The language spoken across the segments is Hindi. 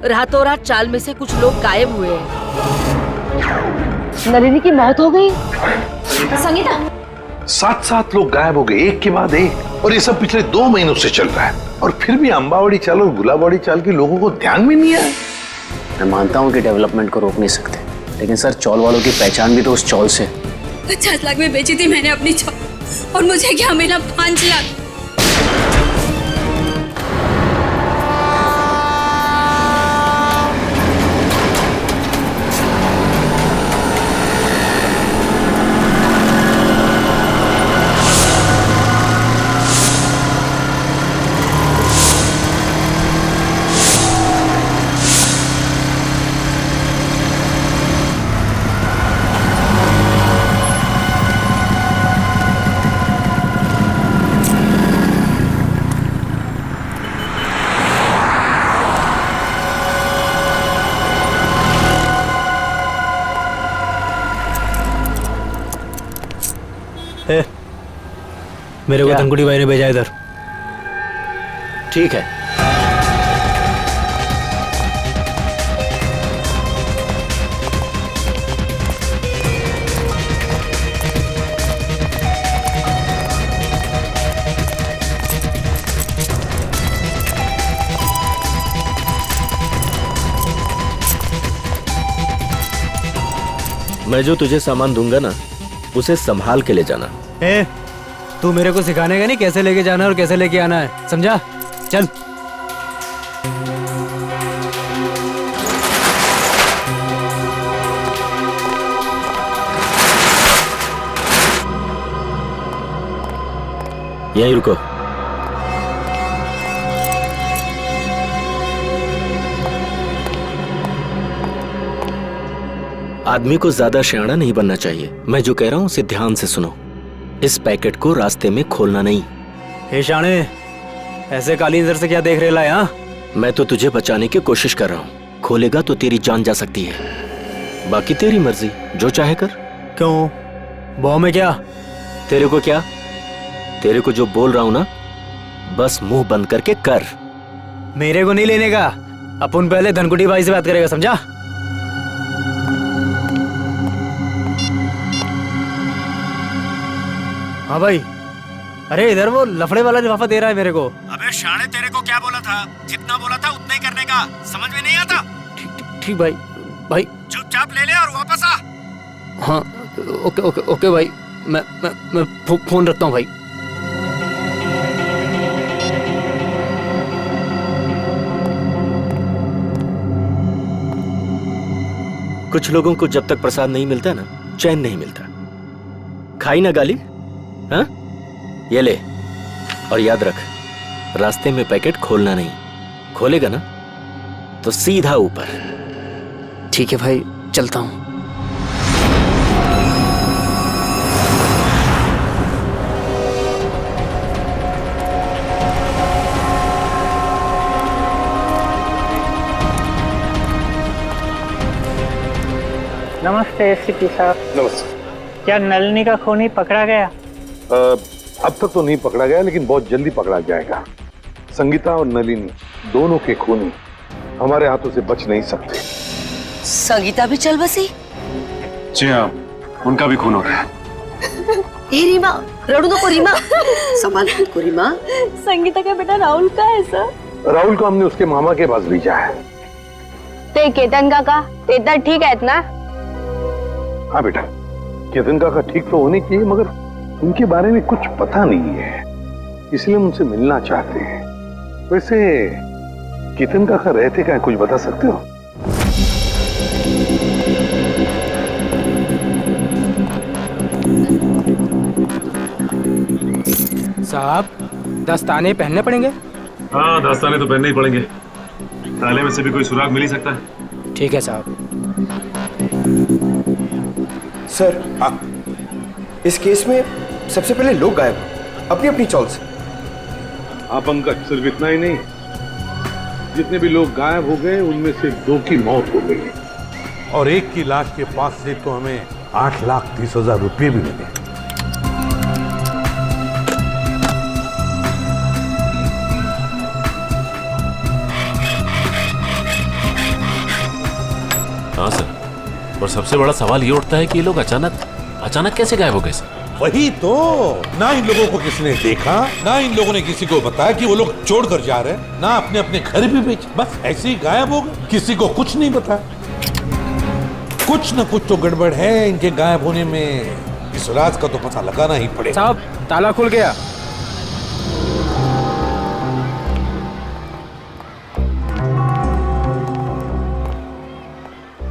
रातों रात चाल में से कुछ लोग गायब हुए हैं। नलिनी की मौत हो गई। संगीता, 7 लोग गायब हो गए एक के बाद एक, और ये सब पिछले 2 महीनों से चल रहा है। और फिर भी अंबावड़ी चाल और गुलाबवाड़ी चाल के लोगों को ध्यान में नहीं आया। मैं मानता हूँ कि डेवलपमेंट को रोक नहीं सकते, लेकिन सर चौल वालों की पहचान भी तो उस चौल से। 50 लाख में बेची थी मैंने अपनी चौल, और मुझे क्या मिला? 5 लाख। मेरे को धनकुटी भाई ने भेजा इधर। ठीक है, मैं जो तुझे सामान दूंगा ना, उसे संभाल के ले जाना। तू मेरे को सिखाने का नहीं कैसे लेके जाना है और कैसे लेके आना है, समझा? चल। यहीं रुको। आदमी को ज्यादा शयाना नहीं बनना चाहिए। मैं जो कह रहा हूं उसे ध्यान से सुनो। इस पैकेट को रास्ते में खोलना नहीं। हे शाणे, ऐसे काली नजर से क्या देख रहे है? हाँ, मैं तो तुझे बचाने की कोशिश कर रहा हूँ। खोलेगा तो तेरी जान जा सकती है। बाकी तेरी मर्जी, जो चाहे कर। क्यों? बॉम्ब में क्या? तेरे को क्या? तेरे को जो बोल रहा हूं ना, बस मुंह बंद करके कर। मेरे को नहीं लेने का। अपन पहले धनकुटी भाई से बात करेगा, समझा? हाँ भाई। अरे इधर वो लफड़े वाला लिफाफा दे रहा है मेरे को। अबे शाणे, तेरे को क्या बोला था? जितना बोला था उतना ही करने का। समझ में नहीं आता? ठीक भाई। भाई चुपचाप ले ले और वापस आ। हाँ, ओके ओके ओके भाई। मैं फोन रखता हूँ भाई। कुछ लोगों को जब तक प्रसाद नहीं मिलता ना, चैन नहीं मिलता। खाई ना गाली? हाँ, ये ले। और याद रख, रास्ते में पैकेट खोलना नहीं। खोलेगा ना तो सीधा ऊपर। ठीक है भाई, चलता हूँ। नमस्ते एसपी साहब। नमस्ते। क्या नलिनी का खूनी पकड़ा गया? अब तक तो नहीं पकड़ा गया, लेकिन बहुत जल्दी पकड़ा जाएगा। संगीता और नलिनी दोनों के खूनी हमारे हाथों से बच नहीं सकते। संगीता भी चल बसी? जी हाँ, उनका भी खून हो रहा है। ए रीमा, रड़ू को रीमा। संभाल खुद को रीमा। संगीता का बेटा राहुल का है सर? राहुल को हमने उसके मामा के पास भेजा है। ते केतन काका, केतन ठीक आहेत ना? हाँ बेटा, केतन काका ठीक तो होने चाहिए, मगर उनके बारे में कुछ पता नहीं है, इसलिए हम उनसे मिलना चाहते हैं। वैसे केतन काका रहते क्या, कुछ बता सकते हो? साहब, दस्ताने पहनने पड़ेंगे? हाँ, दस्ताने तो पहनने ही पड़ेंगे। ताले में से भी कोई सुराग मिल ही सकता है। ठीक है साहब। सर, इस केस में सबसे पहले लोग गायब अपनी अपनी चॉल से। हाँ पंकज, सिर्फ इतना ही नहीं, जितने भी लोग गायब हो गए उनमें से 2 की मौत हो गई, और 1 की लाश के पास से तो हमें 8,30,000 रुपये भी मिले। पर सबसे बड़ा सवाल ये उठता है कि ये लोग अचानक कैसे गायब हो गए सर? वही तो, ना इन लोगों को किसी ने देखा, ना इन लोगों ने किसी को बताया कि वो लोग छोड़ कर जा रहे हैं, ना अपने अपने घर भी बेचे, बस ऐसे ही गायब हो गए, किसी को कुछ नहीं बताया। कुछ न कुछ तो गड़बड़ है इनके गायब होने में, इस राज का तो पता लगाना ही पड़ेगा। साहब ताला खुल गया।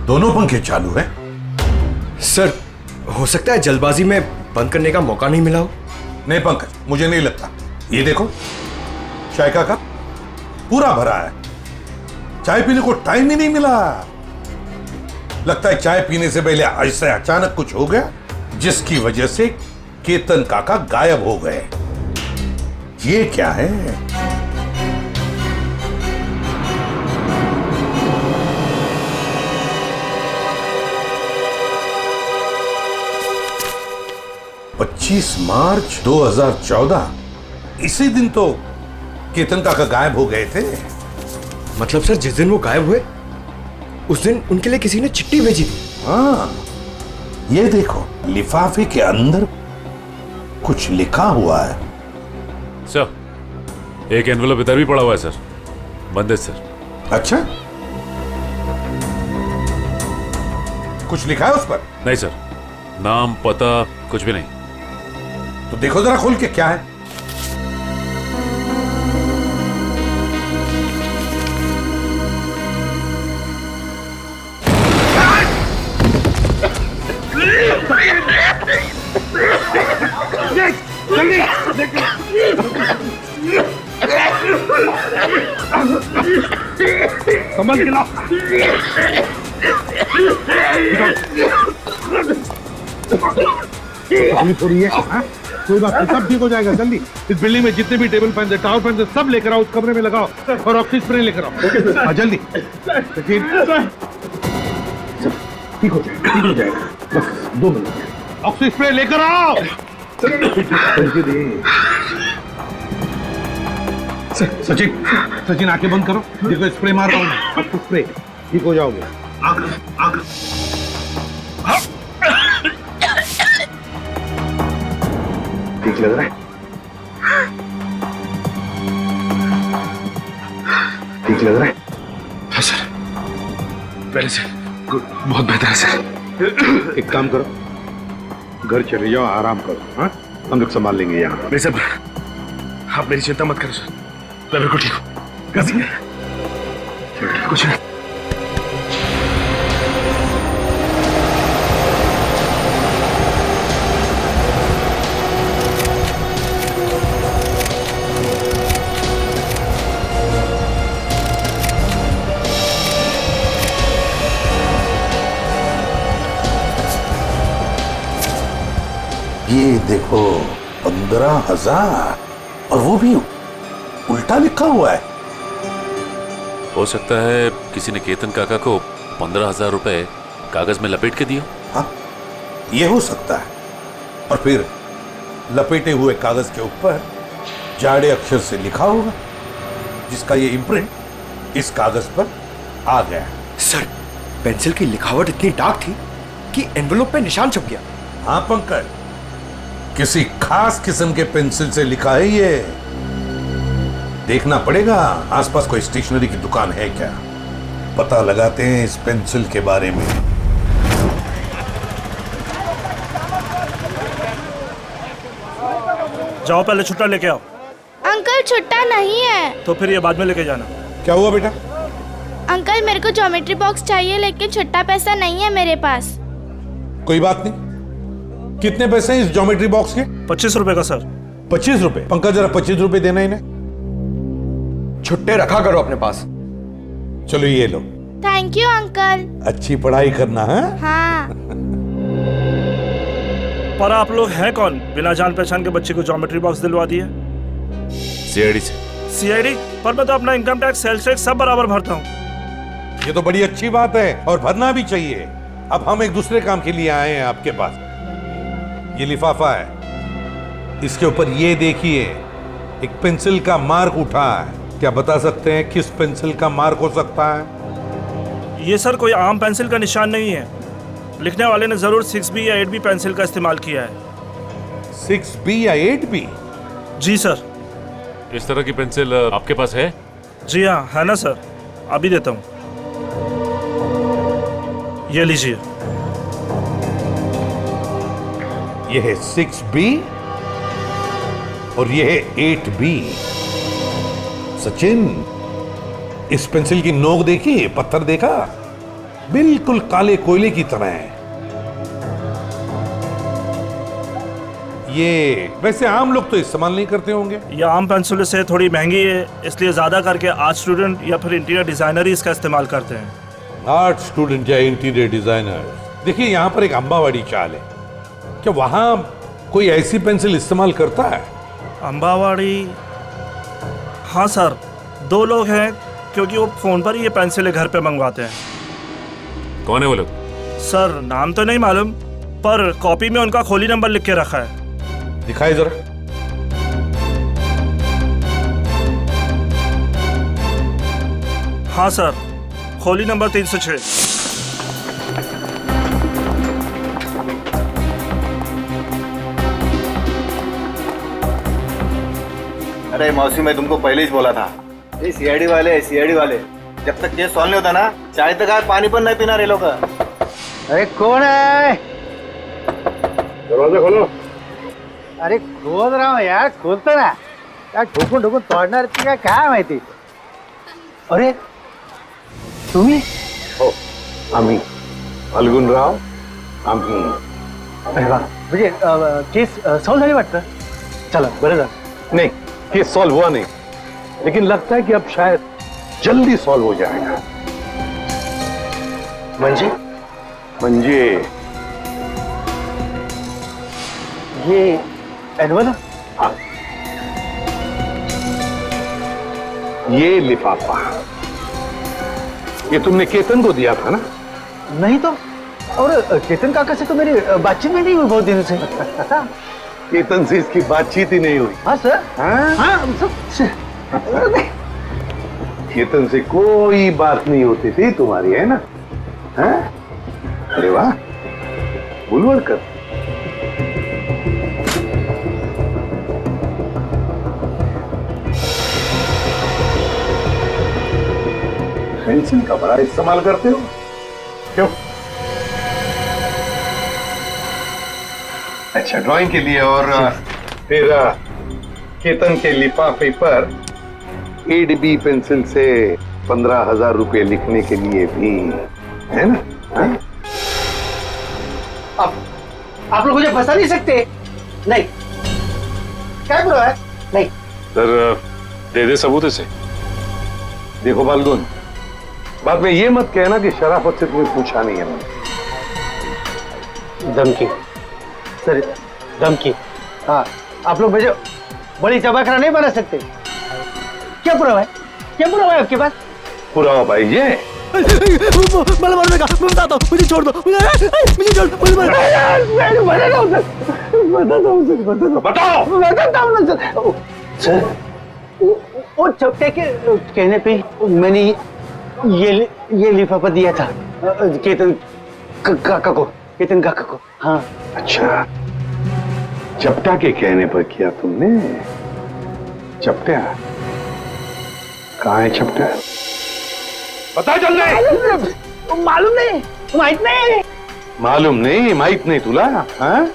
दोनों पंखे चालू हैं? सर, हो सकता है जल्दबाजी में बंद करने का मौका नहीं मिला हो। नहीं पंकज, मुझे नहीं लगता। ये देखो, चाय का कप पूरा भरा है, चाय पीने को टाइम ही नहीं मिला। लगता है चाय पीने से पहले ऐसे अचानक कुछ हो गया जिसकी वजह से केतन काका गायब हो गए। ये क्या है? मार्च 2014, इसी दिन तो केतन काका गायब हो गए थे। मतलब सर, जिस दिन वो गायब हुए उस दिन उनके लिए किसी ने चिट्ठी भेजी थी। हाँ, ये देखो, लिफाफे के अंदर कुछ लिखा हुआ है। सर, एक एनवेलप इधर भी पड़ा हुआ है सर, बंद है सर। अच्छा, कुछ लिखा है उस पर? नहीं सर, नाम पता कुछ भी नहीं। तो देखो जरा खोल के क्या है। संभल के लाओ। तकलीफ हो रही है? हाँ? कोई बात नहीं, सब ठीक हो जाएगा जल्दी। इस बिल्डिंग में जितने भी टेबल फैन है, टावर फैन है, सब लेकर आओ, उस कमरे में लगाओ और ऑक्सीजन स्प्रे लेकर आओ। हाँ जल्दी। ठीक हो जाएगा, ठीक हो जाएगा, बस 2 मिनट। ऑक्सीजन स्प्रे लेकर आओ। सचिन आंखें बंद करो, देखो स्प्रे मार रहा हूँ, आपको स्प्रे, ठीक हो जाओगे। ठीक लग रहा है? ठीक लग रहा है? हाँ सर, पहले से बहुत बेहतर है सर। एक काम करो, घर चले जाओ, आराम करो। हाँ, हम लोग संभाल लेंगे यहाँ। नहीं सर, आप मेरी चिंता मत करो सर, मैं बिल्कुल ठीक हूँ। कुछ नहीं। ये देखो, 15,000, और वो भी उल्टा लिखा हुआ है। हो सकता है किसी ने केतन काका को 15,000 रुपए कागज में लपेट के दिया। हाँ, ये हो सकता है। और फिर लपेटे हुए कागज के ऊपर जाड़े अक्षर से लिखा होगा, जिसका ये इम्प्रिंट इस कागज पर आ गया। सर, पेंसिल की लिखावट इतनी डार्क थी कि एनवेलप पे निशान छप गया। हाँ पंकज, किसी खास किस्म के पेंसिल से लिखा है ये। देखना पड़ेगा आसपास कोई स्टेशनरी की दुकान है क्या, पता लगाते हैं इस पेंसिल के बारे में। जाओ, पहले छुट्टा लेके आओ। अंकल, छुट्टा नहीं है। तो फिर ये बाद में लेके जाना। क्या हुआ बेटा? अंकल, मेरे को ज्योमेट्री बॉक्स चाहिए, लेकिन छुट्टा पैसा नहीं है मेरे पास। कोई बात नहीं। कितने पैसे हैं इस ज्योमेट्री बॉक्स के? 25 रुपए का सर। 25 रुपए? पंकज, जरा 25 रुपए देना इन्हें। छुट्टे रखा करो अपने पास। चलो ये लो। Thank you uncle. अच्छी पढ़ाई करना है। हाँ। पर आप लोग हैं कौन, बिना जान पहचान के बच्चे को ज्योमेट्री बॉक्स दिलवा दिए? सीआईडी से। सीआईडी? पर मैं तो अपना इनकम टैक्स, सेल्स टैक्स सब बराबर भरता हूँ। ये तो बड़ी अच्छी बात है और भरना भी चाहिए। अब हम एक दूसरे काम के लिए आए हैं आपके पास। ये लिफाफा है, इसके ऊपर ये देखिए, एक पेंसिल का मार्क उठा है। क्या बता सकते हैं किस पेंसिल का मार्क हो सकता है? ये सर कोई आम पेंसिल का निशान नहीं है, लिखने वाले ने जरूर 6B या 8B पेंसिल का इस्तेमाल किया है। 6B या 8B? जी सर। इस तरह की पेंसिल आपके पास है? जी हाँ, है ना सर, अभी देता हूँ। ये लीजिए। ये है 6B और ये है 8B। सचिन, इस पेंसिल की नोक देखी, पत्थर देखा, बिल्कुल काले कोयले की तरह है। ये वैसे आम लोग तो इस्तेमाल नहीं करते होंगे। ये आम पेंसिल से थोड़ी महंगी है, इसलिए ज्यादा करके आर्ट स्टूडेंट या फिर इंटीरियर डिजाइनर ही इसका इस्तेमाल करते हैं। आर्ट स्टूडेंट या इंटीरियर डिजाइनर। देखिए, यहाँ पर एक अंबावाड़ी चाल है, क्या वहां कोई ऐसी पेंसिल इस्तेमाल करता है? अंबावाड़ी? हाँ सर, 2 लोग हैं, क्योंकि वो फोन पर ही ये पेंसिलें घर पे मंगवाते हैं। कौन है वो लोग? सर नाम तो नहीं मालूम, पर कॉपी में उनका खोली नंबर लिख के रखा है। दिखाए जरा। हाँ सर, खोली नंबर 306। अरे मौसी, मैं तुमको पहले ही बोला था, ये सीआईडी वाले जब तक केस सॉल्व नहीं होता ना, चाय तक आज पानी पर नहीं पीना रे लोग। अरे कौन है? दरवाजा खोलो। अरे खोल रहा हूँ यार, खोलतो ना यार, ठोकून ठोकून तोडणार ती काय माहिती. अरे तुम्ही? हो, आम्ही फाल्गुनराव, आम्ही. अरे वा, म्हणजे केस सॉल्व झाली वाटतं. चला बरं झालं. नहीं, केस सॉल्व हुआ नहीं, लेकिन लगता है कि अब शायद जल्दी सॉल्व हो जाएगा. म्हणजे ये एनवलप? हाँ, ये लिफाफा ये तुमने केतन को दिया था ना? नहीं तो, और केतन काका से तो मेरी बातचीत भी नहीं हुई बहुत दिनों से. केतन से इसकी बातचीत ही नहीं हुई. हाँ सर. हाँ केतन से कोई बात नहीं होती थी तुम्हारी, है ना? हाँ? अरे वाह, बुलवड़कर. पेंसिल का बड़ा इस्तेमाल करते हो क्यों? अच्छा, ड्राइंग के लिए. और फिर केतन के लिफाफे पर 8B पेंसिल से 15,000 रुपए लिखने के लिए भी, है ना? हाँ? आप लोग मुझे फंसा नहीं सकते. नहीं, क्या बुरा है? नहीं सर, दे दे सबूत इसे. देखो फाल्गुन, बाद में ये मत कहना कि शराफत से तुम्हें पूछा नहीं है मैंने. धमकी सर, धमकी. हाँ, आप लोग मुझे बड़ी चबाखरा नहीं बना सकते. क्या पुरावा है? क्या पुरावा है आपके पास? पुरावा भाई ये मला मारने का, मैं बताता हूँ. मुझे छोड़ दो, मुझे छोड़ दो. बताओ सर. वो चपटे के कहने पे मैंने ये लिफाफा दिया था केतन काका को. हाँ. अच्छा, चपटा के कहने पर किया तुमने? चपटा कहाँ है? चपटा पता चल गए? मालूम नहीं, माहित नहीं. मालूम नहीं, माहित नहीं तुला? हाँ?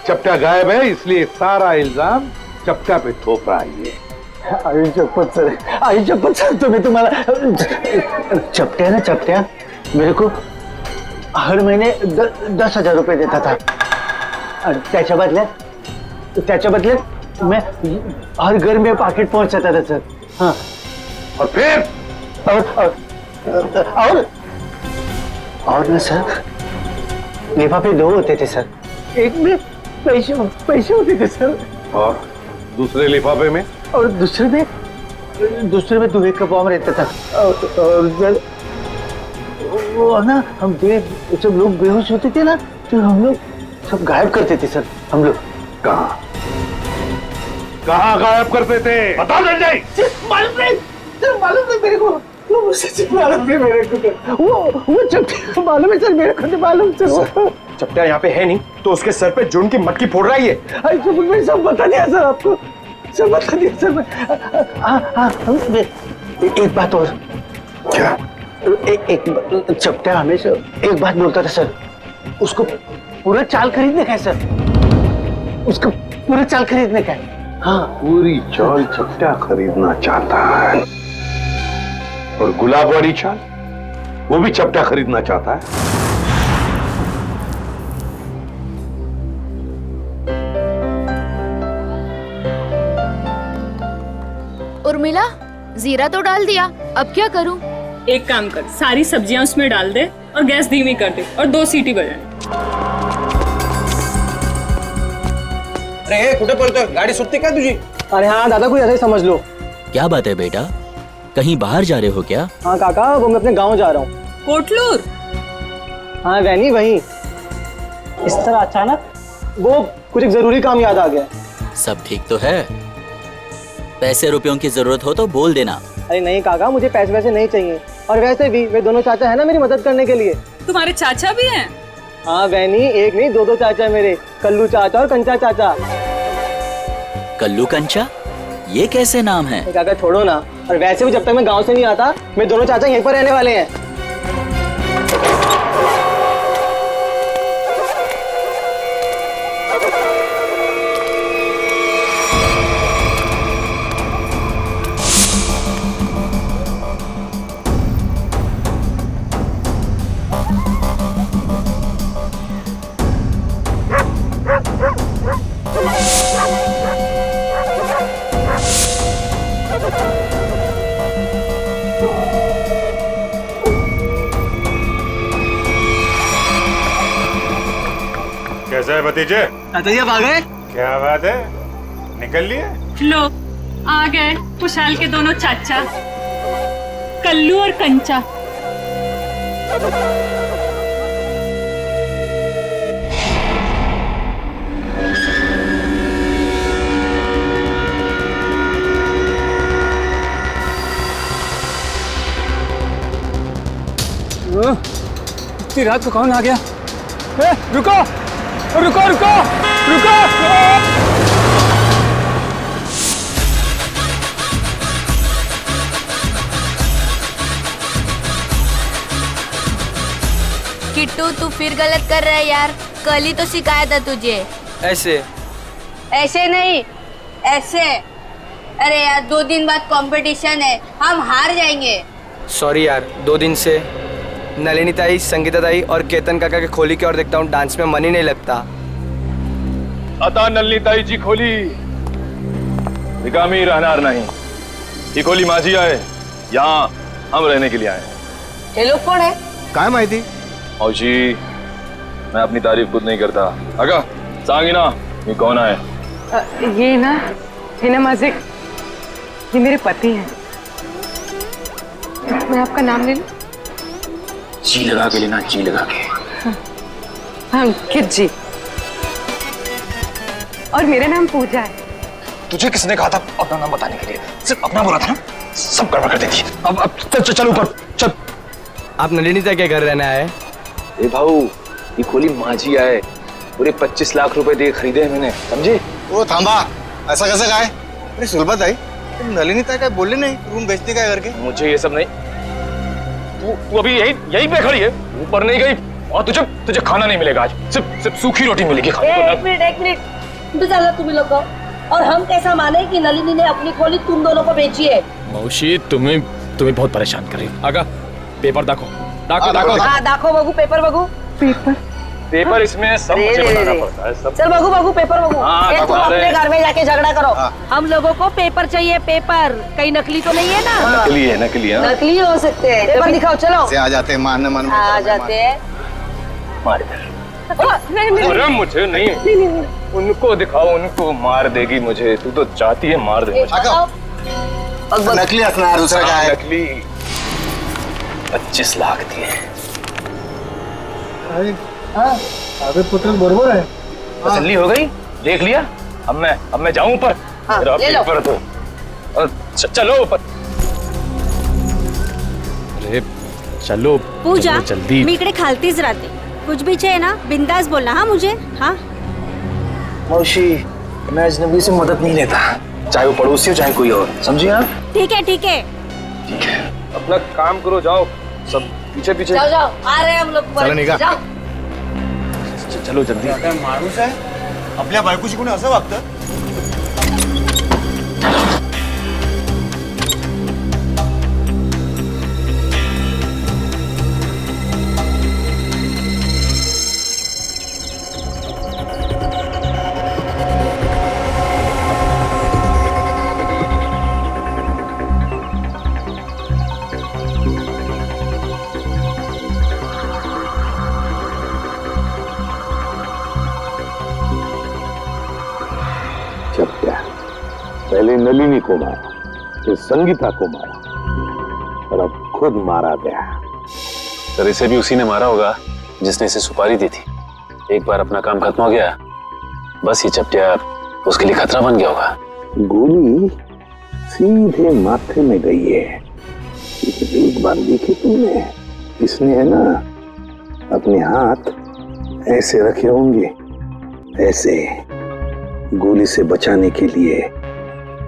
चपटा गायब है, इसलिए सारा इल्जाम चपटा पे थोप रहा है ये. आई शपथ सर, तुम्ही तुम्हाला चपट्या मेरे को हर महीने 10,000 रुपये देता था. और त्याच्या बदल्यात मैं हर घर में पाकिट पहुंचाता था सर. हाँ. और फिर और ना सर, लिफाफे 2 होते थे सर. एक में पैसे होते थे सर, और दूसरे लिफाफे में? और दूसरे में दुहे का बॉम्ब रहता था. और सर वो ना, हम जब लोग बेहोश होते थे ना, तो हम लोग सब गायब करते थे सर. हम लोग कहाँ गायब करते थे? बताओ संजय. मालूम नहीं मेरे को. मालूम है मेरे को, वो चपटा मालूम है सर, मेरे को नहीं मालूम सर। चपटा यहाँ पे है नहीं तो उसके सर पे जून की मटकी फोड़ रहा है ये। मैं सब बता दिया सर आपको, सब बता दिया सर मैं। हाँ एक बात और। क्या? एक चपटा हमेशा एक बात बोलता था सर, उसको पूरा चाल खरीदने का है सर, उसको पूरा चाल खरीदने का है। हाँ, पूरी चाल चपटा खरीदना चाहता है, और गुलाब वाली चाल वो भी चपटा खरीदना चाहता है। उर्मिला, जीरा तो डाल दिया, अब क्या करूं? एक काम कर, सारी सब्जियां उसमें डाल दे और गैस धीमी कर दे और 2 सीटी बजाए। अरे कुठे पळतोय, गाडी सुटते काय तुझी? अरे हाँ दादा, कोई ऐसा ही समझ लो। क्या बात है बेटा, कहीं बाहर जा रहे हो क्या? हाँ काका, वो मैं अपने गांव जा रहा हूँ। कोटलूर? हाँ वैनी, वही। इस तरह अचानक वो कुछ एक जरूरी काम याद आ गया। सब ठीक तो है? पैसे रुपयों की जरूरत हो तो बोल देना। अरे नहीं काका, मुझे पैसे वैसे नहीं चाहिए, और वैसे भी वे दोनों चाचा है ना मेरी मदद करने के लिए। तुम्हारे चाचा भी हैं? हाँ वैनी, एक नहीं 2 चाचा है मेरे, कल्लू चाचा और कंचा चाचा। कल्लू कंचा, ये कैसे नाम है? काका छोड़ो ना, और वैसे भी जब तक मैं गांव से नहीं आता मेरे दोनों चाचा यहीं पर रहने वाले हैं। कैसा है भतीजे? चाचा जी आप आ गए? क्या बात है, निकल लिए? लो, आ गए खुशहाल के दोनों चाचा, कल्लू और कंचा। इतनी रात को कौन आ गया? रुको रुको रुको रुको! किट्टू, तू फिर गलत कर रहा है यार, कल ही तो सिखाया था तुझे। ऐसे ऐसे नहीं, ऐसे। अरे यार 2 दिन बाद कंपटीशन है, हम हार जाएंगे। सॉरी यार, 2 दिन से नलिनी ताई, संगीता ताई और केतन काका के खोली की ओर देखता हूँ, डांस में मन ही नहीं लगता। आता नलिनी ताई जी खोली, निकामी रहनार नहीं। ये खोली माझी आहे, यहाँ हम रहने के लिए आए। ये लोग कौन है? काय माहिती? औशी, मैं अपनी तारीफ खुद नहीं करता। अगा सांगी ना, ये कौन है? ये ना माझे, ये मेरे पति हैं। मैं आपका नाम ले लूं? जी लगा के लेना, जी लगा के। हाँ, अंकित जी। और मेरा नाम पूजा है। तुझे किसने कहा था अपना नाम बताने के लिए? सिर्फ अपना बोला था ना, सब गड़बड़ कर देती। अब चल ऊपर चल। आप नलिनी ताई के घर रहना है? ए भाऊ, ये खोली माझी आहे, पूरे 25 लाख रुपए दे खरीदे हैं मैंने, समझे? ओ थांबा, ऐसा कैसे कहा है? अरे सुलभा ताई, तुम नलिनी ताई का बोले नहीं रूम बेचने का करके? मुझे ये सब नहीं। तू अभी यही पे खड़ी है, ऊपर नहीं गई, और तुझे खाना नहीं मिलेगा आज, सिर्फ सूखी रोटी मिलेगी खाने को। एक मिनट चलो तुम लोग को। और हम कैसा माने कि नलिनी ने अपनी खोली तुम दोनों को बेची है? मौसी, तुम्हें बहुत परेशान कर रही है। आगा पेपर दाखो बगू, पेपर बगू। पेपर इसमें सब मुझे बनाना पड़ता है, सब। चल बगू पेपर बगू। हाँ, तुम अपने घर में जाके झगड़ा करो। हम लोगों को पेपर चाहिए, पेपर। कहीं नकली तो नहीं है ना? नकली है, नकली है। नकली हो सकते हैं, पेपर दिखाओ। चलो आ जाते मारने मन आ जाते हैं। अरे मुझे नहीं, उनको दिखाओ, उनको मार देगी मुझे। तू तो चाहती है मार दे मुझे। नकली असना, दूसरा क्या है? नकली 25 लाख दिए। अबे पुत्र बरोबर है। तसल्ली हो गई, देख लिया। अब मैं जाऊं ऊपर? ले लो। तो चलो ऊपर। अरे चलो पूजा चलो जल्दी. मी इकडे खालतीच राहते. कुछ भी चाहिए ना बिंदास बोलना हाँ मुझे. हाँ मौशी, मैं अजनबी से मदद नहीं लेता, चाहे वो पड़ोसी हो चाहे कोई और, समझी आप? ठीक है ठीक है. अपना काम करो, जाओ सब पीछे पीछे. जाओ जाओ, आ रहे हैं हम लोग. चला निघा. जाओ. चलो जल्दी. काय माणूस आहे आपल्या बायकोशी कोणी असं वागतं? पहले नलिनी को मारा, फिर संगीता को मारा और अब खुद मारा गया. सर इसे भी उसी ने मारा होगा जिसने इसे सुपारी दी थी. एक बार अपना काम खत्म हो गया, बस ये चपटिया उसके लिए खतरा बन गया होगा. गोली सीधे माथे में गई है. लेकिन एक बार देखी तुमने, इसने है ना अपने हाथ ऐसे रखे होंगे, ऐसे गोली से बचाने के लिए,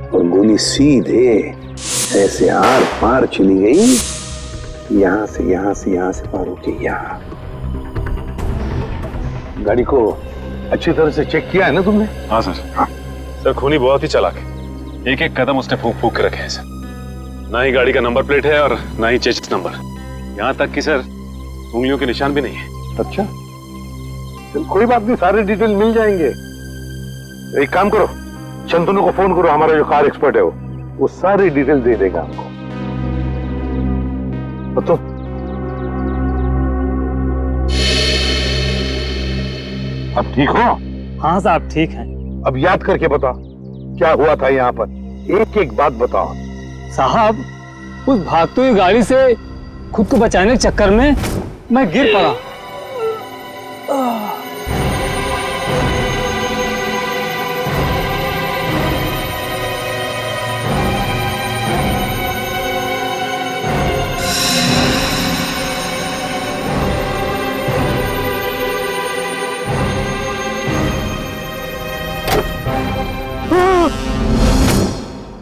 और गोली सीधे ऐसे आर पार चली गई, यहां से पार होके यहाँ. गाड़ी को अच्छी तरह से चेक किया है ना तुमने? हाँ सर. हाँ सर, खूनी बहुत ही चालाक है. एक एक कदम उसने फूंक फूंक के रखे हैं सर. ना ही गाड़ी का नंबर प्लेट है और ना ही चेसिस नंबर. यहाँ तक कि सर उंगलियों के निशान भी नहीं है. अच्छा चल कोई बात नहीं, सारे डिटेल मिल जाएंगे. एक काम करो, शंतनु को फोन करो, हमारा जो कार एक्सपर्ट है वो सारी डिटेल दे देगा हमको. तो अब ठीक हो? हाँ साहब ठीक है. अब याद करके बताओ क्या हुआ था यहाँ पर, एक एक बात बताओ. साहब उस भागती हुई गाड़ी से खुद को बचाने के चक्कर में मैं गिर पड़ा.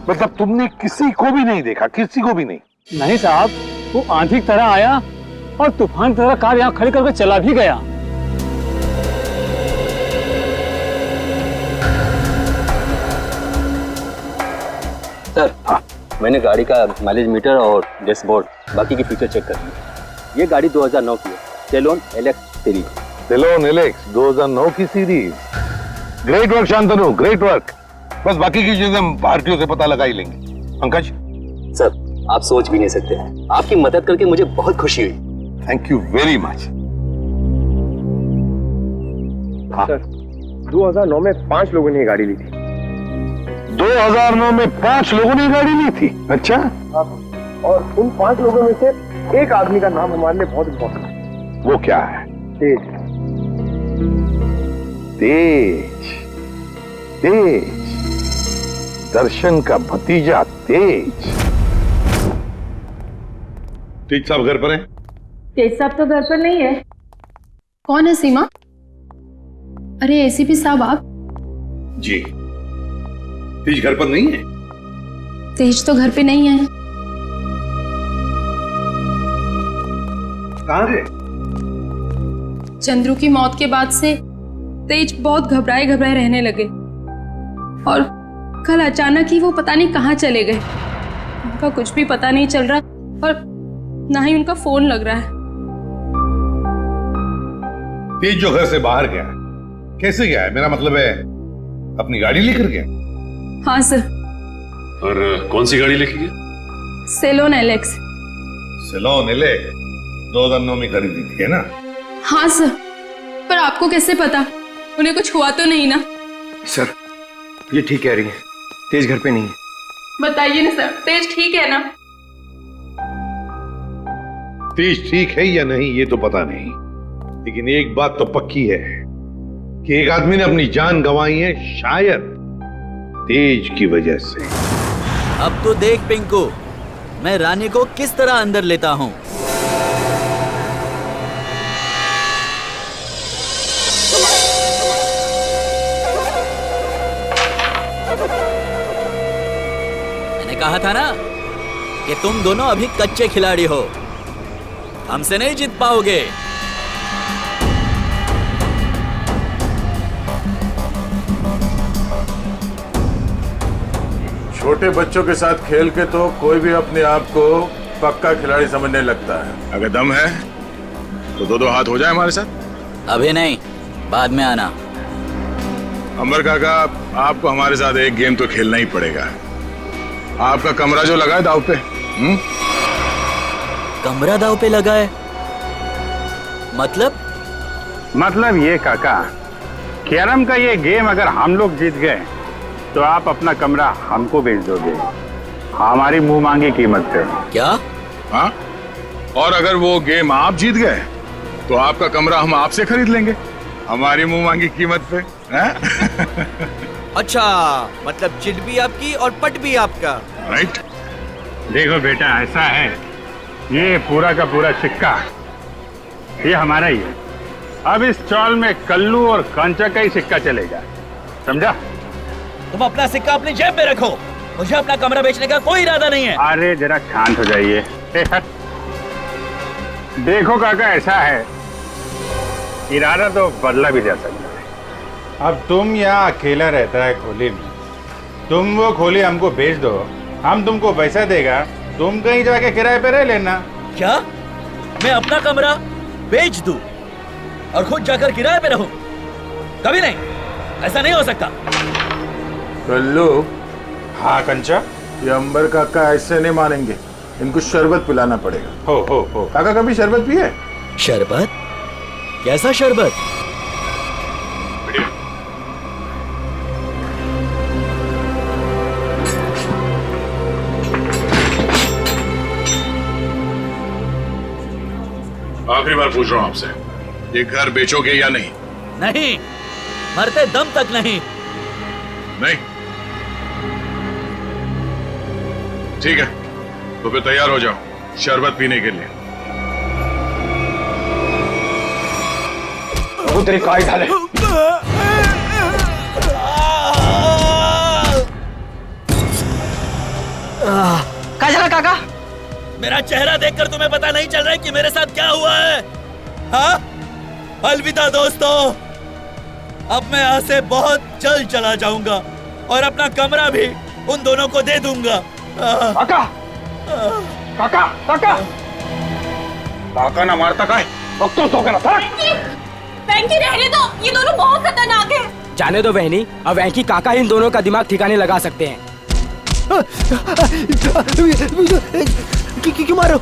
मतलब तुमने किसी को भी नहीं देखा? किसी को भी नहीं? नहीं साहब, वो आंधी की तरह आया और तूफान की तरह कार यहाँ खड़ी करके चला भी गया. सर हाँ, मैंने गाड़ी का माइलेज मीटर और डैशबोर्ड बाकी की फीचर चेक कर लिए. ये गाड़ी 2009 की है, सेलोन एलेक्स सीरीज. सेलोन एलेक्स 2009 की series. Great work Shantanu, great work. बस बाकी की चीजें हम भारतीयों से पता लगा ही लेंगे. पंकज सर आप सोच भी नहीं सकते, आपकी मदद करके मुझे बहुत खुशी हुई. Thank you very much. Sir 2009 में 5 लोगों ने ये गाड़ी ली थी. 2009 में 5 लोगों ने गाड़ी ली थी? अच्छा. और उन 5 लोगों में से एक आदमी का नाम हमारे लिए बहुत इम्पोर्टेंट है. वो क्या है? तेज. तेज. तेज, दर्शन का भतीजा तेज. तेज साहब घर पर हैं? तेज साहब तो घर पर नहीं है. कौन है सीमा? अरे एसीपी साहब आप? जी. तेज घर पर नहीं है? तेज तो घर पे नहीं है. कहाँ गए? चंद्रू की मौत के बाद से तेज बहुत घबराए घबराए रहने लगे और कल अचानक ही वो पता नहीं कहाँ चले गए. उनका कुछ भी पता नहीं चल रहा और ना ही उनका फोन लग रहा है. तेज जो घर से बाहर गया कैसे गया है? मेरा मतलब है अपनी गाड़ी लेकर गया? हाँ सर. और कौन सी गाड़ी लेके गया? Salon Alex. सेलोन एलेक्स 2009 में खरीदी थी है ना? हाँ सर, पर आपको कैसे पता? उन्हें कुछ हुआ तो नहीं ना? सर ये ठीक कह रही है, तेज घर पे नहीं है. बताइए ना सर, तेज ठीक है ना? तेज ठीक है या नहीं ये तो पता नहीं, लेकिन एक बात तो पक्की है कि एक आदमी ने अपनी जान गंवाई है, शायद तेज की वजह से. अब तो देख पिंकू, मैं रानी को किस तरह अंदर लेता हूँ. कहा था ना कि तुम दोनों अभी कच्चे खिलाड़ी हो, हमसे नहीं जीत पाओगे। छोटे बच्चों के साथ खेल के तो कोई भी अपने आप को पक्का खिलाड़ी समझने लगता है। अगर दम है तो दो हाथ हो जाए हमारे साथ। अभी नहीं, बाद में आना। अंबर काका, आपको हमारे साथ एक गेम तो खेलना ही पड़ेगा। आपका कमरा जो लगा है दाव पे। कमरा दाव पे लगा है? मतलब ये काका, कैरम का ये गेम अगर हम लोग जीत गए तो आप अपना कमरा हमको बेच दोगे, हमारी मुंह मांगी कीमत पे। क्या? हाँ, और अगर वो गेम आप जीत गए तो आपका कमरा हम आपसे खरीद लेंगे, हमारी मुंह मांगी कीमत पे। अच्छा, मतलब चिट भी आपकी और पट भी आपका। राइट। देखो बेटा, ऐसा है, ये पूरा का पूरा सिक्का ये हमारा ही है। अब इस चौल में कल्लू और कांचा का ही सिक्का चलेगा, समझा? तुम अपना सिक्का अपनी जेब में रखो, मुझे अपना कमरा बेचने का कोई इरादा नहीं है। अरे जरा शांत हो जाइए। देखो काका, ऐसा है, इरादा तो बदला भी जा सकता है। अब तुम यहाँ अकेला रहता है खोली में, तुम वो खोली हमको बेच दो, हम तुमको पैसा देगा, तुम कहीं जाके किराए पे रह लेना। क्या मैं अपना कमरा बेच दूं और खुद जाकर किराए पे रहूं? कभी नहीं, ऐसा नहीं हो सकता। कल्लू। हाँ कंचा? ये अंबर काका ऐसे नहीं मानेंगे, इनको शरबत पिलाना पड़ेगा। हो काका, कभी शरबत पिए? शरबत? कैसा शरबत? आखिरी बार पूछ रहा हूं आपसे, ये घर बेचोगे या नहीं? नहीं, मरते दम तक नहीं। नहीं? ठीक है, तो फिर तैयार हो जाओ शरबत पीने के लिए। वो तेरी काय ढाले। क्या चला काका? मेरा चेहरा देखकर तुम्हें पता नहीं चल रहा है कि मेरे साथ क्या हुआ है? हाँ? अलविदा दोस्तों, अब मैं यहाँ से बहुत जल्द चला जाऊंगा और अपना कमरा भी उन दोनों को दे दूंगा। काका, काका, काका, काका ना मारता का है, वक्तों तो करा था। वेंकी रहने दो, ये दोनों बहुत खतरनाक हैं। जाने दो बहनी, अब वेंकी काका इन दोनों का दिमाग ठिकाने लगा सकते हैं। क्यों मारो?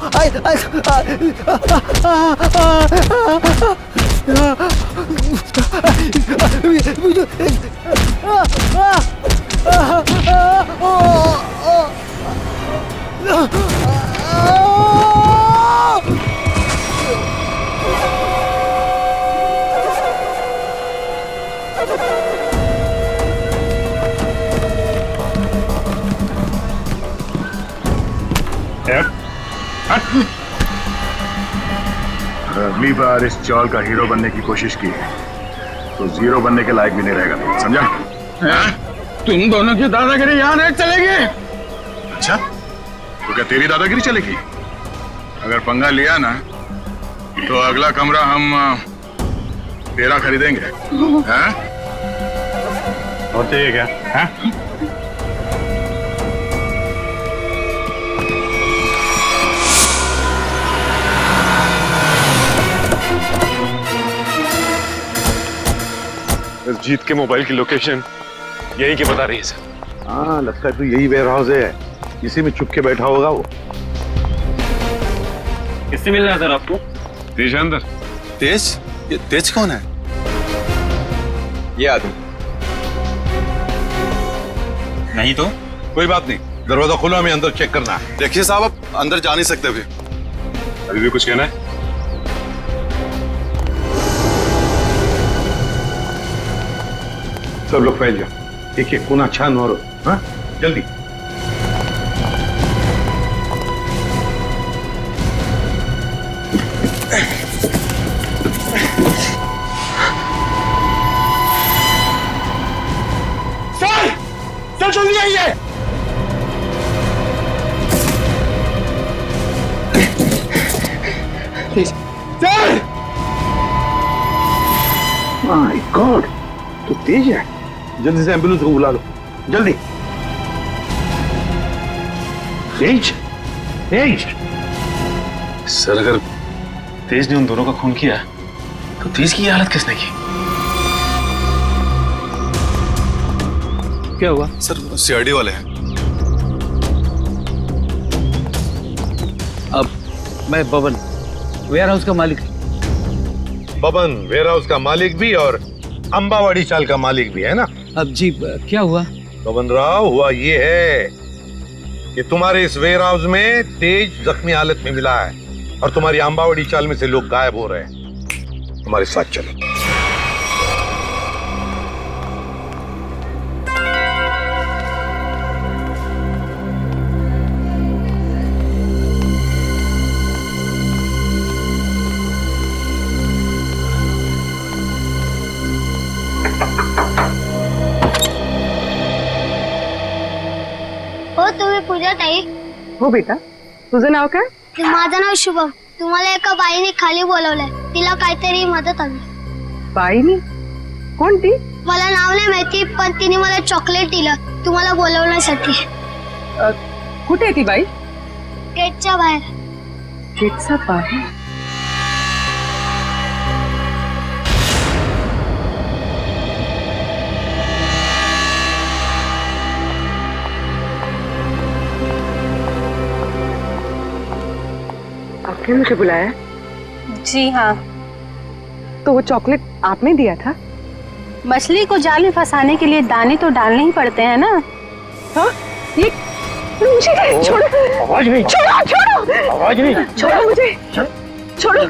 अगली बार इस चौल का हीरो बनने की कोशिश की तो जीरो बनने के लायक भी नहीं रहेगा, समझा? तुम दोनों की दादागिरी यहाँ नहीं चलेगी। अच्छा, तो क्या तेरी दादागिरी चलेगी? अगर पंगा लिया ना तो अगला कमरा हम तेरा खरीदेंगे। हैं? और ठीक है, हैं? इस जीत के मोबाइल की लोकेशन यही की बता रही है सर। हाँ, लगता है तो यही वेयर हाउस है, इसी में छुप के बैठा होगा वो। किससे मिलना है सर आपको? तेज अंदर। तेज? ये तेज कौन है? ये आदमी नहीं तो कोई बात नहीं, दरवाजा खुला, हमें अंदर चेक करना है। देखिए साहब, आप अंदर जा नहीं सकते अभी। अभी भी कुछ कहना है? सब लोग फैल जाओ, एक एक कोना छान मारो। हाँ, जल्दी। सर जल्दी आइए। सर! माय गॉड, तो तेज है। जल्दी से एम्बुलेंस को बुला लो, जल्दी। तेज, तेज। सर अगर तेज ने उन दोनों का खून किया तो तेज की ये हालत किसने की? क्या हुआ? सर सीआईडी वाले हैं। अब मैं बबन, वेयर हाउस का मालिक। बबन वेयर हाउस का मालिक भी और अंबावाड़ी चाल का मालिक भी है ना? अब जी क्या हुआ? बबन राव, हुआ ये है कि तुम्हारे इस वेयर हाउस में तेज जख्मी हालत में मिला है और तुम्हारी अंबावाड़ी चाल में से लोग गायब हो रहे हैं। हमारे साथ चलो। हो तुम्ही पूजा ताई? हो बेटा, तुझं नाव काय? माझं नाव शुभम. तुम्हाला एका बाईने खाली बोलवलंय, तिला काहीतरी मदत हवी. बाईनी? कोणती? मला नाव नाही माहिती, पण तिने मला चॉकलेट दिलं तुम्हाला बोलवण्यासाठी. कुठे आहे ती बाई? गेटच्या बाहेर. गेटच्या बाहेर? आपने मुझे बुलाया? जी हाँ. तो वो चॉकलेट आपने दिया था? मछली को जाल में फंसाने के लिए दाने तो डालने ही पड़ते हैं ना. हाँ? ये मुझे छोड़ो. आवाज नहीं. छोड़ो, छोड़ो. आवाज नहीं. छोड़ो मुझे. छोड़ो.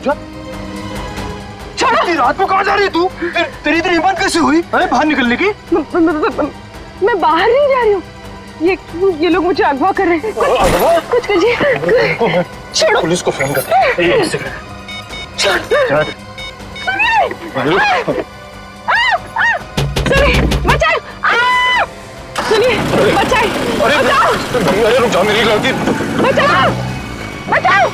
इतनी रात को कहाँ जा रही है तू? तेरी इतनी हिम्मत कैसे हुई? अरे बाहर निकलने की? मैं बाहर नहीं जा रही हूँ. ये लोग मुझे अगवा कर रहे हैं. कुछ कीजिए. छोड़ो. पुलिस को फोन कर. एक सेकंड. सुनिए, बचाओ. सुनिए, बचाए. अरे रुक जाओ, मेरी गलती. बचाओ, बचाओ.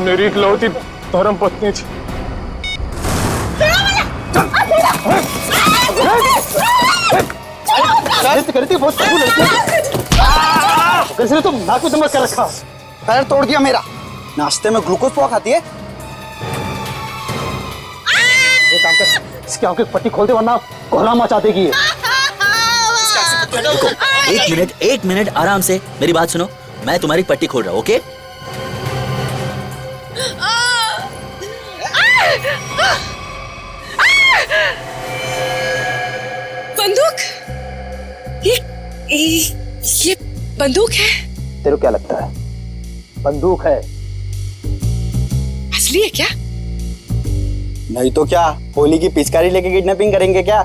मेरी इकलौती धर्म पत्नी थी. करती बहुत कैसे तुम नाक में दमक कर रखा. पैर तोड़ दिया मेरा. नाश्ते में ग्लूकोज पोहा खाती है. ये काम कर, इसकी आंखें की पट्टी खोल दे वरना कोहरा मचा देगी ये. एक मिनट आराम से मेरी बात सुनो. मैं तुम्हारी पट्टी खोल रहा हूँ. ओके? बंदूक? ये बंदूक है? तेरे को क्या लगता है? बंदूक है. असली है क्या? नहीं तो क्या, होली की पिचकारी लेके किडनैपिंग करेंगे क्या?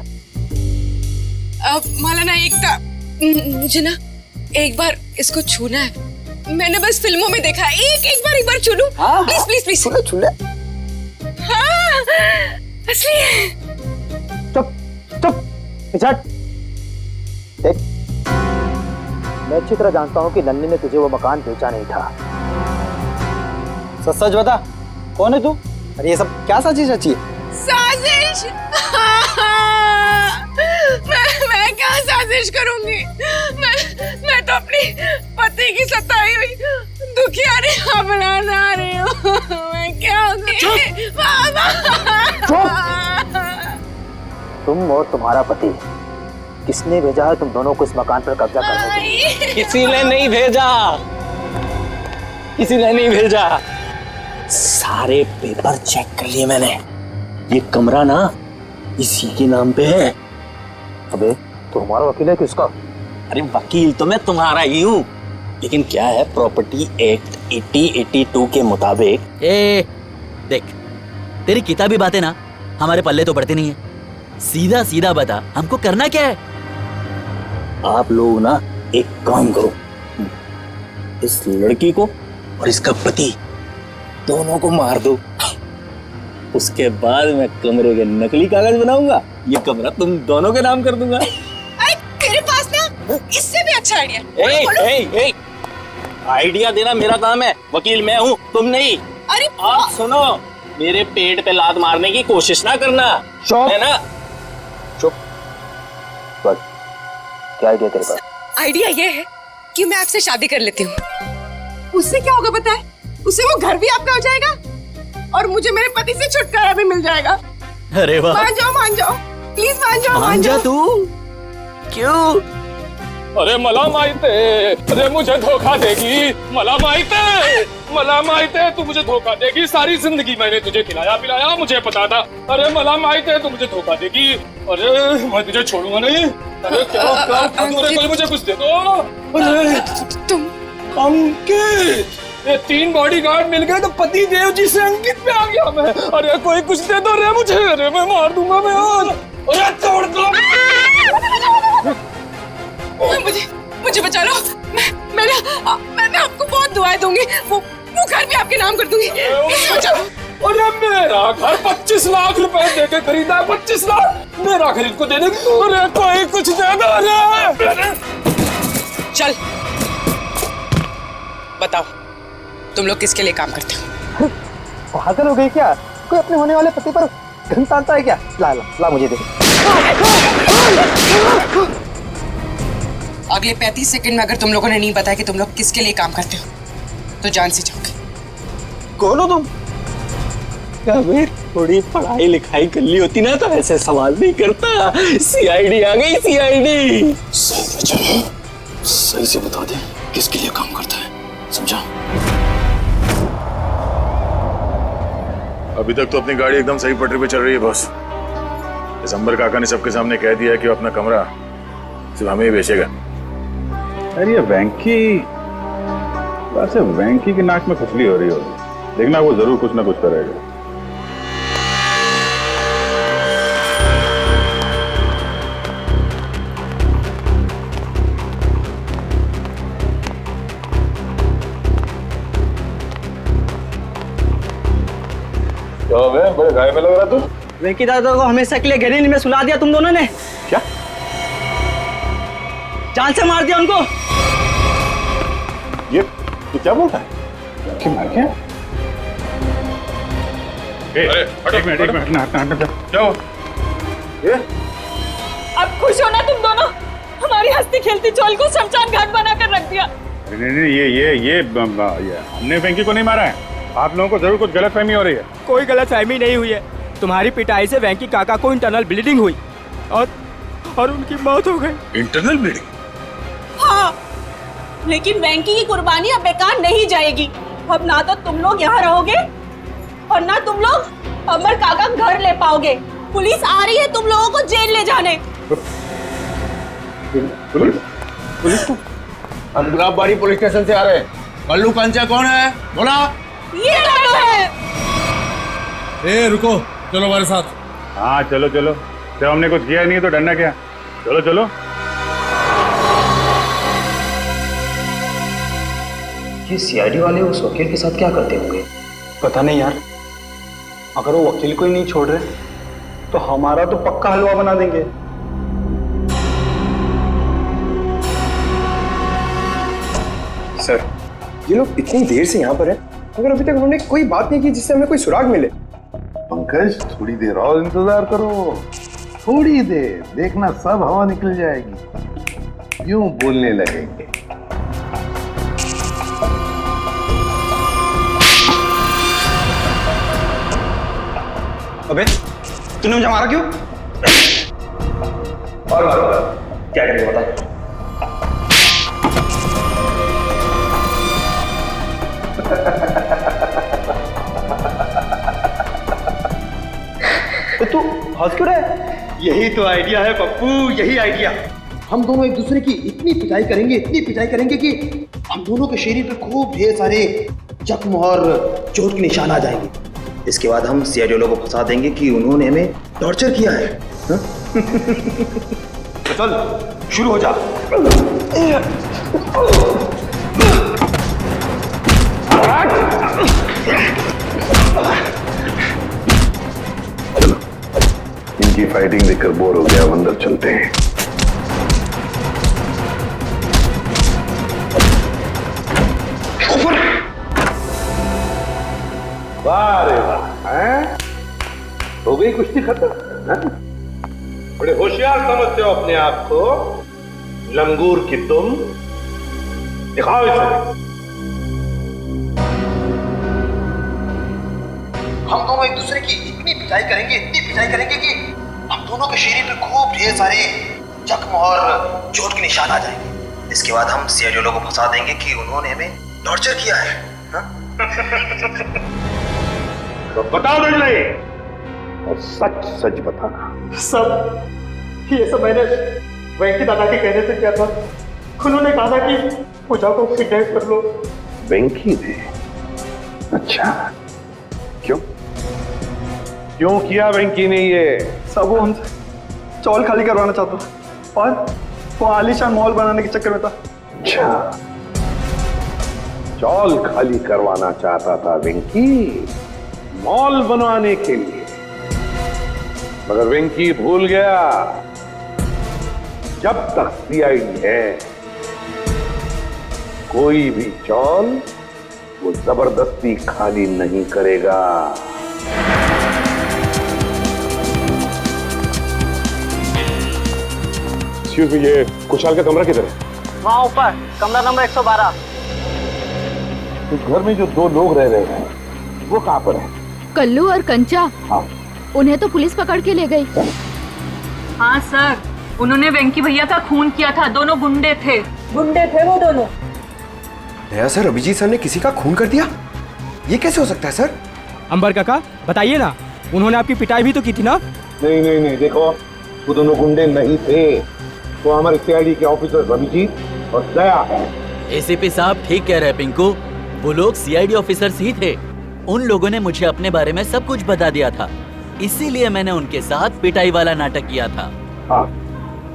अब माला ना मुझे ना एक बार इसको छूना है. मैंने बस फिल्मों में देखा. एक बार छू लूं. Please please please. छू ले. हाँ, असली है. चुप. देख, मैं अच्छी तरह जानता हूँ कि नन्नी ने तुझे वो मकान बेचा नहीं था. सच बता, कौन है तू? अरे ये सब क्या साजिश रची है? साजिश? मैं क्या साजिश करूंगी? मैं तो अपनी पति की सताई हुई दुखियारी अपना रही हूँ. मैं क्या तुम और तुम्हारा पति, किसने भेजा है तुम दोनों को इस मकान पर कब्जा करने के लिए? किसी ने नहीं भेजा. किसी ने नहीं भेजा. सारे पेपर चेक कर लिए मैंने. ये कमरा ना इसी के नाम पे है. अबे तो हमारा वकील है किसका? अरे वकील तो मैं तुम्हारा ही हूँ, लेकिन क्या है, प्रॉपर्टी एक्ट 8082 के मुताबिक. देख, तेरी किताबी बातें ना हमारे पल्ले तो पड़ती नहीं है. सीधा सीधा बता, हमको करना क्या है? आप लोग ना एक काम करो, इस लड़की को और इसका पति दोनों को मार दो. उसके बाद मैं कमरे के नकली कागज बनाऊंगा. ये कमरा तुम दोनों के नाम कर दूंगा. तेरे पास ना इससे भी अच्छा आइडिया. आइडिया देना मेरा काम है. वकील मैं हूँ, तुम नहीं. अरे आप सुनो, मेरे पेट पे लात मारने की कोशिश ना करना, है ना? चुप। क्या आइडिया तेरे पास? आइडिया ये है कि मैं आपसे शादी कर लेती हूँ। उससे क्या होगा पता है? उससे वो घर भी आपका हो जाएगा और मुझे मेरे पति से छुटकारा भी मिल जाएगा। अरे वाह, मान जाओ प्लीज, मान जाओ तू। क्यों? अरे मला माहित है, अरे मुझे धोखा देगी। मला माहित है तू मुझे धोखा देगी। सारी जिंदगी मैंने तुझे खिलाया पिलाया, मुझे पता था। अरे मला माहित है तू मुझे धोखा देगी। अरे मैं तुझे छोड़ूंगा नहीं। अरे क्या अरे मुझे कुछ दे दो। अरे तुम अंकित, ये 3 बॉडीगार्ड मिल गए तो पति देव जी से अंकित पे आ गया मैं। अरे कोई कुछ दे दो रे मुझे। अरे मैं मार दूंगा मैं आज। अरे छोड़ दो। मुझे बचा लो। मैं आपको बहुत दुआएं दूंगी। वो घर भी आपके नाम कर दूंगी। बचाओ। अरे मेरा घर 25 लाख रुपए देके खरीदा है। 25 लाख मेरा घर इनको दे देगी। अरे कोई कुछ दे दो। अरे चल बताओ, तुम लोग किसके लिए काम करते हो? पागल हो गई क्या? कोई अपने होने वाले पति पर घन तानता है क्या? ला मुझे दे। अगले 35 सेकंड में अगर तुम लोगों ने नहीं बताया कि तुम लोग किसके लिए काम करते हो तो जान से जाओगे। कौन हो तुम? अबे थोड़ी पढ़ाई लिखाई कर ली होती ना तो ऐसे सवाल नहीं करता। सीआईडी आ गई, सीआईडी। सही से बता दे किसके लिए काम करता है, समझा? अभी तक तो अपनी गाड़ी एकदम सही पटरी पे चल रही है बॉस। दिसंबर काका ने सबके सामने कह दिया कि वो अपना कमरा सिर्फ हमें ही बेचेगा। अरे ये वेंकी की नाक में खुजली हो रही होगी। देखना वो जरूर कुछ ना कुछ करेगा। बड़े घायल में लग रहा तू। वेंकी दादा को हमेशा के लिए गहरीनी में सुला दिया तुम दोनों ने। क्या? जान से मार दिया उनको। ये तू क्या बोलता है? क्या मार क्या? एक मिनट हटना। क्या हो? ये? अब खुश हो ना तुम दोनों? हमारी हंसती खेलती चोल को शमशान घाट बनाकर रख दिया। नहीं, ये हमने वेंकी को नहीं मारा है। आप लोगों को जरूर कुछ गलतफहमी हो रही है। कोई गलतफहमी नहीं हुई है। तुम्हारी पिटाई से वेंकी काका को इंटरनल ब्लीडिंग हुई और उनकी मौत हो गई। Internal bleeding? हाँ, लेकिन वेंकी की कुर्बानी अब बेकार नहीं जाएगी। अब ना तो तुम लोग यहाँ रहोगे और ना तुम लोग अमर काका घर ले पाओगे। पुलिस आ रही है तुम लोगों को जेल ले जाने। पुलिस को? हम गुलाबबाड़ी पुलिस स्टेशन से आ रहे हैं। कल्लू कंचा कौन है? बोला। ये दोनों है। ए रुको, चलो हमारे साथ। हाँ चलो। जब हमने कुछ किया नहीं तो डरना क्या? चलो। ये सीआईडी वाले उस वकील के साथ क्या करते होंगे? पता नहीं यार। अगर वो वकील को ही नहीं छोड़ रहे तो हमारा तो पक्का हलवा बना देंगे। सर, ये लोग इतनी देर से यहाँ पर हैं, मगर अभी तक उन्होंने कोई बात नहीं की जिससे हमें कोई सुराग मिले। पंकज, थोड़ी देर और इंतजार करो। थोड़ी देर, देखना सब हवा निकल जाएगी। यूं बोलने लगेंगे। अबे तूने मुझे मारा क्यों? और मारो, क्या करेंगे बता? तू हंस क्यों रहा है? यही तो आइडिया है पप्पू, यही आइडिया। हम दोनों एक दूसरे की इतनी पिटाई करेंगे कि हम दोनों के शरीर पे खूब ढेर सारे जख्म और चोट के निशान आ जाएंगे। इसके बाद हम सीआईडी लोगों को फंसा देंगे कि उन्होंने हमें टॉर्चर किया है। तो चल शुरू हो जा। इनकी फाइटिंग देखकर बोर हो गया, अंदर चलते हैं। वाह रे वाह, हैं? हो गई कुश्ती खत्म, हैं? बड़े होशियार समझते हो अपने आप को, लंगूर की तुम। दिखाओ इसे। हम दोनों एक दूसरे की इतनी पिटाई करेंगे कि हम दोनों के शरीर पे खूब ढेर सारे जख्म और चोट के निशान आ जाएंगे। इसके बाद हम सीआईडी लोगों को फंसा देंगे कि उन्होंने हमें टॉर्चर किया है। तो बताओ नहीं, और सच सच बताना। सब ये सब मैंने वेंकी दादा के कहने से किया था। उन्होंने कहा था कि पूजा को किडनैप कर लो। वेंकी ने? अच्छा, क्यों क्यों किया वेंकी ने ये? सब वो हमसे चौल खाली करवाना चाहता था और वो आलीशान मॉल बनाने के चक्कर में था। अच्छा, चौल खाली करवाना चाहता था वेंकी मॉल बनवाने के लिए, मगर वेंकी भूल गया जब तक सीआईडी है कोई भी चौल वो जबरदस्ती खाली नहीं करेगा। एक्सक्यूज मी, ये कुशाल का कमरा किधर है? वहाँ ऊपर कमरा नंबर 112। उस घर में जो दो लोग रह रहे हैं वो कहाँ पर है? कल्लू और कंचा। हाँ। उन्हें तो पुलिस पकड़ के ले गई। हाँ सर, उन्होंने वेंकी भैया का खून किया था। दोनों गुंडे थे वो दोनों। नया सर, अभिजीत सर ने किसी का खून कर दिया? ये कैसे हो सकता है सर? अंबर काका बताइए ना, उन्होंने आपकी पिटाई भी तो की थी ना? नहीं, देखो वो दोनों गुंडे नहीं थे, वो हमारे सीआईडी के ऑफिसर अभिजीत और दया है। एसीपी साहब ठीक कह रहे हैं पिंकू, वो लोग सीआईडी ऑफिसर्स ही थे। उन लोगों ने मुझे अपने बारे में सब कुछ बता दिया था, इसीलिए मैंने उनके साथ पिटाई वाला नाटक किया था। हाँ।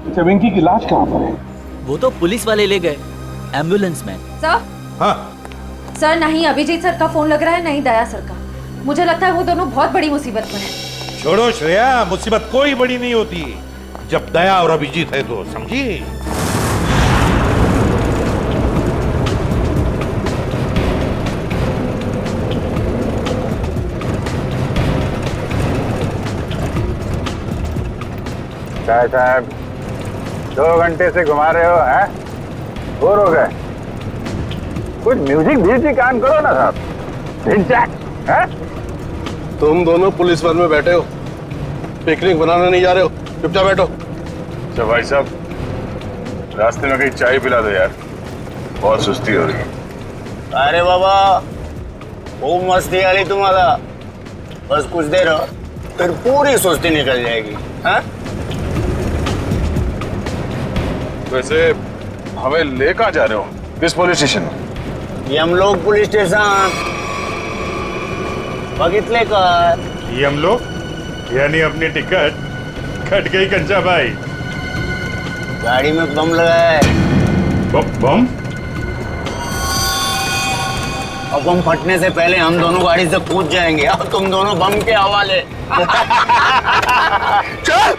अच्छा, वेंकी की लाश कहाँ पर है? वो तो पुलिस वाले ले गए एम्बुलेंस में। सर? हाँ सर, नहीं अभिजीत सर का फोन लग रहा है, नहीं दया सर का। मुझे लगता है वो दोनों बहुत बड़ी मुसीबत में हैं। छोड़ो श्रेया, मुसीबत कोई बड़ी नहीं होती जब दया और अभिजीत है तो, समझी? क्या साहब 2 घंटे से घुमा रहे हो, हैं? बोर हो गए? कुछ म्यूजिक भी कान करो ना साहब। हैं? तुम दोनों पुलिस वन में बैठे हो, पिकनिक बनाने नहीं जा रहे हो, चुपचाप बैठो। अच्छा भाई साहब, रास्ते में कहीं चाय पिला दो यार, बहुत सुस्ती हो रही है। अरे बाबा, खूब मस्ती आ रही तुम्हारा, बस कुछ देर फिर पूरी सुस्ती निकल जाएगी। हाँ? वैसे हमें ले कहाँ जा रहे हो? किस पुलिस स्टेशन? यमलोक पुलिस स्टेशन। बगितले का यमलोक यानी अपनी टिकट कट गई कंचा भाई। गाड़ी में बम लगा है। बम? और बम फटने से पहले हम दोनों गाड़ी से कूद जाएंगे और तुम दोनों बम के हवाले। चल!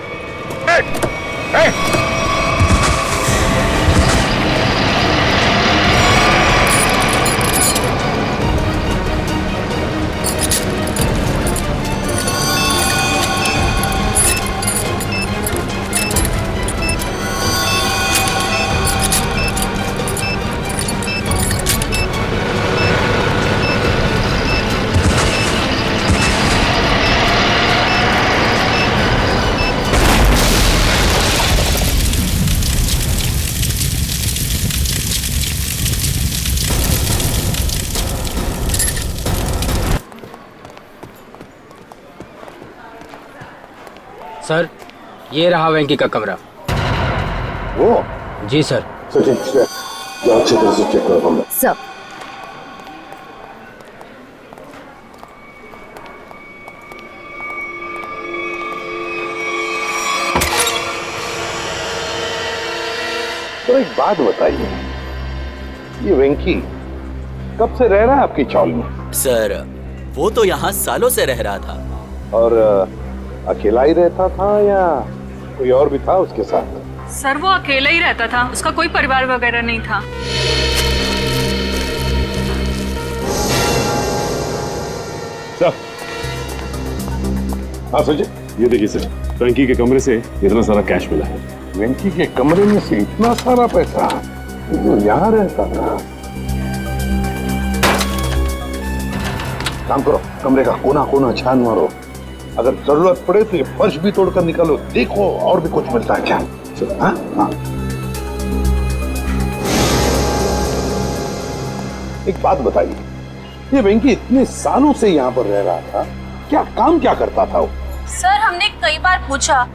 सर, ये रहा वेंकी का कमरा। वो? जी सर। अच्छी तरह से चेक करो कमरा। सब तो एक बात बताइए, ये वेंकी कब से रह रहा है आपकी चौल में? सर, वो तो यहाँ सालों से रह रहा था। और अकेला ही रहता था या कोई और भी था उसके साथ? सर, वो अकेला ही रहता था, उसका कोई परिवार वगैरह नहीं था। सर हाँ संजय, ये देखिए सर, वेंकी के कमरे से इतना सारा कैश मिला है। वेंकी के कमरे में से इतना सारा पैसा जो यहाँ रहता था। काम करो, कमरे का कोना कोना छान मारो, अगर जरूरत पड़े तो ये फर्श भी तोड़कर निकालो, देखो और भी कुछ मिलता है क्या। हाँ हाँ। एक बात बताइए, ये वेंकी इतने सालों से यहाँ पर रह रहा था, क्या करता था वो? सर हमने कई बार पूछा,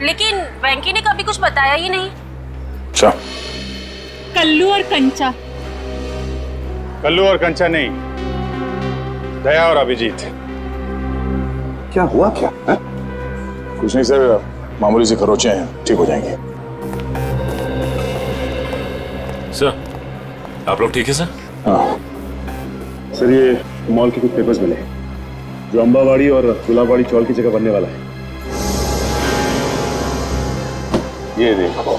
लेकिन वेंकी ने कभी कुछ बताया ही नहीं। अच्छा, कल्लू और कंचा। कल्लू और कंचा नहीं, दया और अभिजीत। क्या हुआ क्या है? कुछ नहीं सर, मामूली से खरोचे हैं, ठीक हो जाएंगे। सर आप लोग ठीक है सर? हाँ सर, ये मॉल के कुछ पेपर्स मिले जो अंबावाड़ी और गुलाबवाड़ी चौल की जगह बनने वाला है। ये देखो,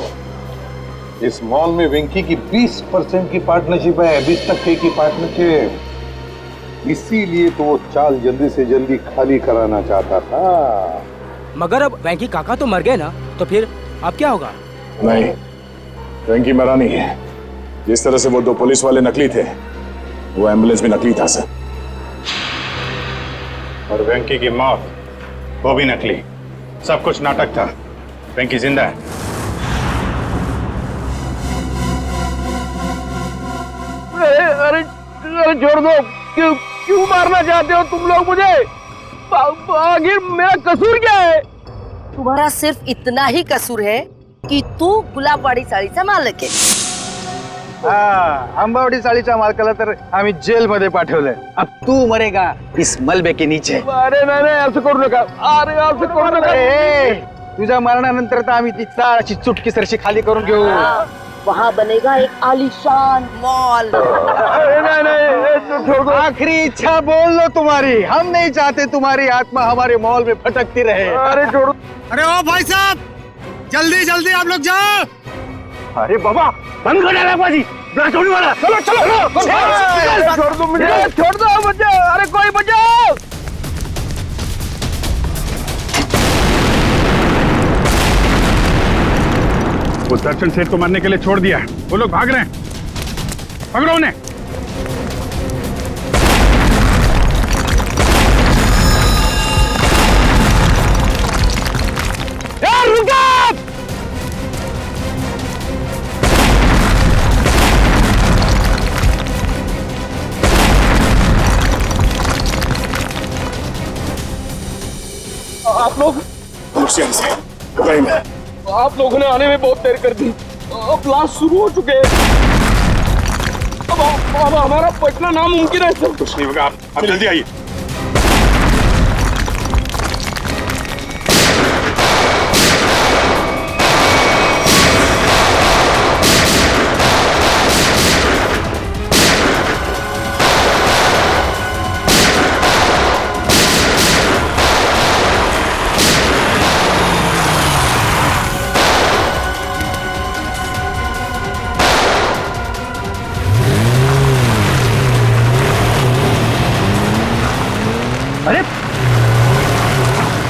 इस मॉल में वेंकी की 20% की पार्टनरशिप है, 20% की पार्टनरशिप। इसीलिए तो वो चाल जल्दी से जल्दी खाली कराना चाहता था। मगर अब वेंकी काका तो मर गए ना, तो फिर अब क्या होगा? नहीं, वेंकी मरा नहीं है। जिस तरह से वो 2 पुलिस वाले नकली थे, वो एम्बुलेंस भी नकली था सर। और वेंकी की मौत, वो भी नकली। सब कुछ नाटक था। वेंकी जिंदा है। अरे छोड़ दो, क्यों मारना चाहते हो तुम लोग मुझे? आखिर मेरा कसूर क्या है? तुम्हारा सिर्फ इतना ही कसूर है कि तू गुलाबवाडी चाळीचा मालक आहे। आंबावडी चाळीच्या मालकाला तर आम्ही जेल मध्ये पाठवलंय। अब तू मरेगा इस मलबे के नीचे। अरे नाही असं करू नका, अरे असं करू नका। तुझ्या मरणानंतर तर आम्ही ती चाळ अशी चुटकी सरशी खाली करून घेऊ। वहाँ बनेगा एक आलीशान मॉल। नहीं, आखिरी इच्छा बोल लो तुम्हारी। हम नहीं चाहते तुम्हारी आत्मा हमारे मॉल में भटकती रहे। अरे छोड़ो। अरे ओ भाई साहब, जल्दी जल्दी आप लोग जाओ। अरे बाबा, बंद कर डाला बाजी, छोड़ने वाला। चलो चलो छोड़ दो मुझे, छोड़ दो मुझे। अरे कोई बचाओ। वो दर्शन सेठ को मारने के लिए छोड़ दिया, वो लोग भाग रहे हैं। पकड़ो उन्हें। रुको! आप लोग आप लोगों ने आने में बहुत देर कर दी। अब क्लास शुरू हो चुके हैं। अब हमारा पटना नामुमकिन है सर। कुछ नहीं होगा, आप जल्दी आइए।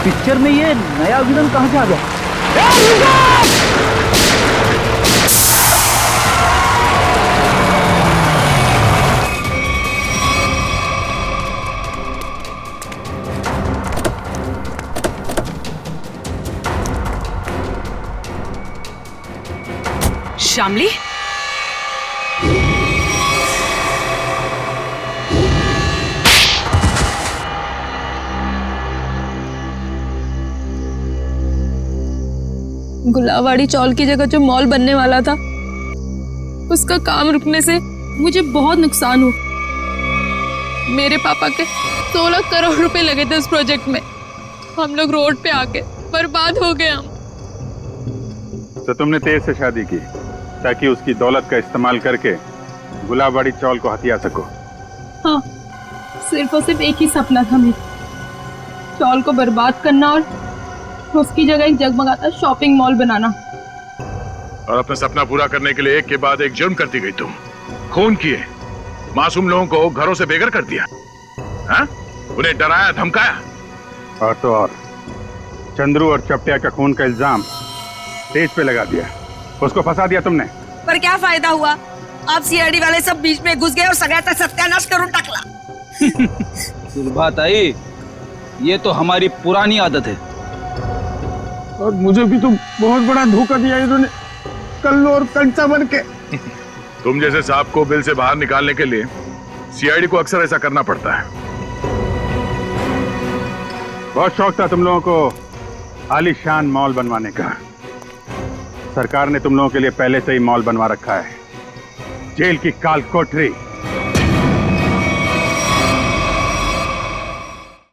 पिक्चर में ये नया विलन कहां से आ गया? श्यामली, गुलाबवाड़ी चौल की जगह जो मॉल बनने वाला था, उसका काम रुकने से मुझे बहुत नुकसान हुआ। मेरे पापा के 16 करोड़ रुपए लगे थे उस प्रोजेक्ट में। हम लोग रोड पे आके बर्बाद हो गए। हम तो तुमने तेज से शादी की ताकि उसकी दौलत का इस्तेमाल करके गुलाबवाड़ी चौल को हथिया सको। हाँ, सिर्फ और सिर्फ एक ही सपना था मेरा, चौल को बर्बाद करना और उसकी जगह एक जगमगाता शॉपिंग मॉल बनाना। और अपना सपना पूरा करने के लिए एक के बाद एक जुर्म करती गई तुम। खून किए, मासूम लोगों को घरों से बेघर कर दिया। हाँ? उन्हें डराया धमकाया। और तो और चंद्रू और चपटिया का खून का इल्जाम तेज पे लगा दिया, उसको फंसा दिया तुमने। पर क्या फायदा हुआ? आप सीआईडी वाले सब बीच में घुस गए और सगळ्याचा सत्यानाश करून टाकला। सुलभाताई, ये तो हमारी पुरानी आदत है। और मुझे भी तो बहुत बड़ा धोखा दिया इन्होंने, कल्लू और कंचा बन के। तुम जैसे सांप को बिल से बाहर निकालने के लिए सीआईडी को अक्सर ऐसा करना पड़ता है। बहुत शौक था तुम लोगों को आलीशान मॉल बनवाने का। सरकार ने तुम लोगों के लिए पहले से ही मॉल बनवा रखा है, जेल की काल कोठरी।